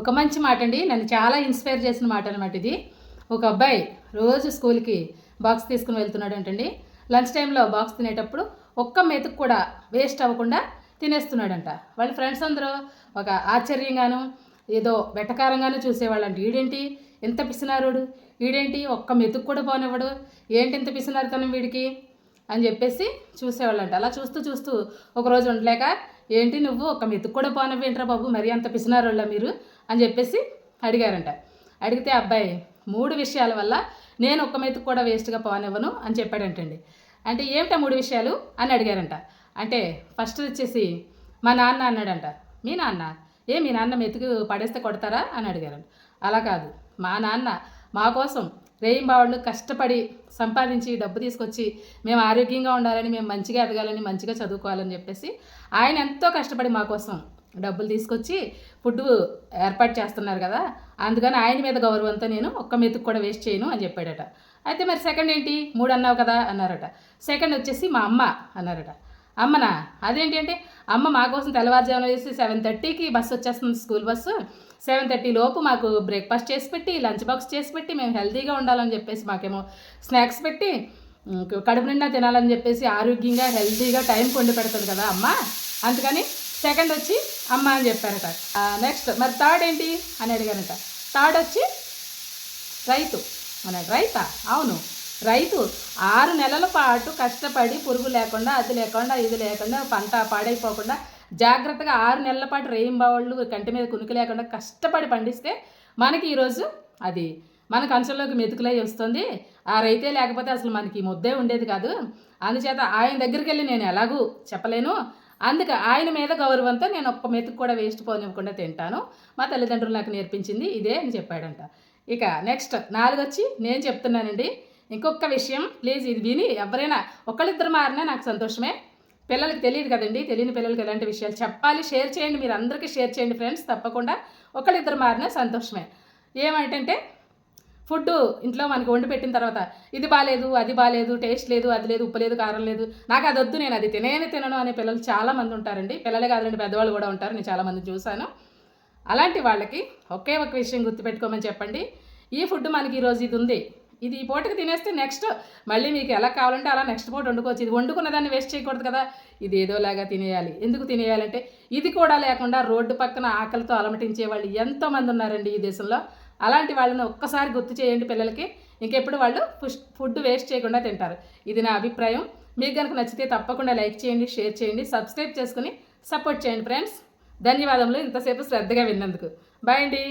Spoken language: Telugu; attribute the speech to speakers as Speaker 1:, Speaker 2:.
Speaker 1: ఒక మంచి మాట అండి. నన్ను చాలా ఇన్స్పైర్ చేసిన మాట అనమాట ఇది. ఒక అబ్బాయి రోజు స్కూల్కి బాక్స్ తీసుకుని వెళ్తున్నాడు అంటండి. లంచ్ టైంలో బాక్స్ తినేటప్పుడు ఒక్క మెతుకు కూడా వేస్ట్ అవ్వకుండా తినేస్తున్నాడంట. వాళ్ళ ఫ్రెండ్స్ అందరూ ఒక ఆశ్చర్యంగాను ఏదో వెటకారంగాను చూసేవాళ్ళంట. ఈడేంటి ఎంత పిసినారుడు, ఈడేంటి ఒక్క మెతుకు కూడా పోనివ్వడు, ఏంటి ఇంత పిసినారుతనం వీడికి అని చెప్పేసి చూసేవాళ్ళంట. అలా చూస్తూ చూస్తూ ఒకరోజు ఉండలేక, ఏంటి నువ్వు ఒక్క మెతుకు కూడా పోనివ్వేంట్రా బాబు, మరీ అంత పిసినారోళ్ళ మీరు అని చెప్పేసి అడిగారంట. అడిగితే అబ్బాయి 3 విషయాల వల్ల నేను ఒక్క మెతుకు కూడా వేస్ట్గా పోనివ్వను అని చెప్పాడంటండి. అంటే ఏమిటా 3 విషయాలు అని అడిగారంట. అంటే ఫస్ట్ వచ్చేసి మా నాన్న అన్నాడంట. మీ నాన్న? మీ నాన్న మెతుకు పడేస్తే కొడతారా అని అడిగారంట. అలా కాదు, మా నాన్న మా కోసం రేయింబావుళ్ళు కష్టపడి సంపాదించి డబ్బు తీసుకొచ్చి మేము ఆరోగ్యంగా ఉండాలని, మేము మంచిగా ఎదగాలని, మంచిగా చదువుకోవాలని చెప్పేసి ఆయన ఎంతో కష్టపడి మా కోసం డబ్బులు తీసుకొచ్చి ఫుడ్ ఏర్పాటు చేస్తున్నారు కదా, అందుకని ఆయన మీద గౌరవంతో నేను ఒక్క మెతుకు కూడా వేస్ట్ చేయను అని చెప్పాడట. అయితే మరి సెకండ్ ఏంటి, 3 అన్నావు కదా అన్నారట. సెకండ్ వచ్చేసి మా అమ్మ అన్నారట. అమ్మనా? అదేంటి అంటే, అమ్మ మా కోసం తెల్లవారుజామున వేసి 7:30కి బస్సు వచ్చేస్తుంది, స్కూల్ బస్సు. 7:30 లోపు మాకు బ్రేక్ఫాస్ట్ చేసి పెట్టి, లంచ్ బాక్స్ చేసి పెట్టి, మేము హెల్తీగా ఉండాలని చెప్పేసి మాకేమో స్నాక్స్ పెట్టి, కడుపు నిండా తినాలని చెప్పేసి ఆరోగ్యంగా హెల్తీగా టైం కొండి పెడుతుంది కదా అమ్మ, అందుకని సెకండ్ వచ్చి అమ్మ అని చెప్పారట. నెక్స్ట్ మరి థర్డ్ ఏంటి అని అడిగారట. థర్డ్ వచ్చి రైతు అన్నాడు. రైతా? అవును, రైతు 6 నెలల పాటు కష్టపడి పురుగు లేకుండా, అది లేకుండా, ఇది లేకుండా, పంట పాడైపోకుండా జాగ్రత్తగా 6 నెలల పాటు రేయింబావుళ్ళు కంటి మీద కునికి లేకుండా కష్టపడి పండిస్తే మనకి ఈరోజు అది మన కంచంలోకి మెతుకులై వస్తుంది. ఆ రైతే లేకపోతే అసలు మనకి ముద్దే ఉండేది కాదు. అందుచేత ఆయన దగ్గరికి వెళ్ళి నేను ఎలాగూ చెప్పలేను, అందుకే ఆయన మీద గౌరవంతో నేను ఒక్క మెతుకు కూడా వేస్ట్ పోనివ్వకుండా తింటాను, మా తల్లిదండ్రులు నాకు నేర్పించింది ఇదే అని చెప్పాడంట. ఇక నెక్స్ట్ 4 వచ్చి నేను చెప్తున్నానండి. ఇంకొక విషయం ప్లీజ్, ఇది విని ఎవరైనా ఒకళ్ళిద్దరు మారినా నాకు సంతోషమే. పిల్లలకి తెలియదు కదండి, తెలియని పిల్లలకి ఎలాంటి విషయాలు చెప్పాలి, షేర్ చేయండి, మీరు అందరికీ షేర్ చేయండి ఫ్రెండ్స్, తప్పకుండా ఒకళ్ళిద్దరు మారినా సంతోషమే. ఏమంటే ఫుడ్ ఇంట్లో మనకి వండి పెట్టిన తర్వాత ఇది బాలేదు, అది బాలేదు, టేస్ట్ లేదు, అది లేదు, ఉప్పు లేదు, కారం లేదు, నాకు అది వద్దు, నేను అది తినను అనే పిల్లలు చాలామంది ఉంటారండి. పిల్లలే కాదండి, పెద్దవాళ్ళు కూడా ఉంటారు, నేను చాలామంది చూశాను. అలాంటి వాళ్ళకి ఒకే ఒక విషయం గుర్తుపెట్టుకోమని చెప్పండి. ఈ ఫుడ్ మనకి ఈరోజు ఇది ఉంది, ఇది ఈ పూటకి తినేస్తే నెక్స్ట్ మళ్ళీ మీకు ఎలా కావాలంటే అలా నెక్స్ట్ పూట వండుకోవచ్చు. ఇది వండుకున్న దాన్ని వేస్ట్ చేయకూడదు కదా, ఇది ఏదోలాగా తినేయాలి. ఎందుకు తినేయాలంటే ఇది కూడా లేకుండా రోడ్డు పక్కన ఆకలితో అలమటించే వాళ్ళు ఎంతోమంది ఉన్నారండి ఈ దేశంలో. అలాంటి వాళ్ళని ఒక్కసారి గుర్తు చేయండి పిల్లలకి, ఇంకెప్పుడు వాళ్ళు ఫుడ్ వేస్ట్ చేయకుండా తింటారు. ఇది నా అభిప్రాయం. మీకు కనుక నచ్చితే తప్పకుండా లైక్ చేయండి, షేర్ చేయండి, సబ్స్క్రైబ్ చేసుకుని సపోర్ట్ చేయండి ఫ్రెండ్స్. ధన్యవాదములు ఇంతసేపు శ్రద్ధగా విన్నందుకు. బాయ్ అండి.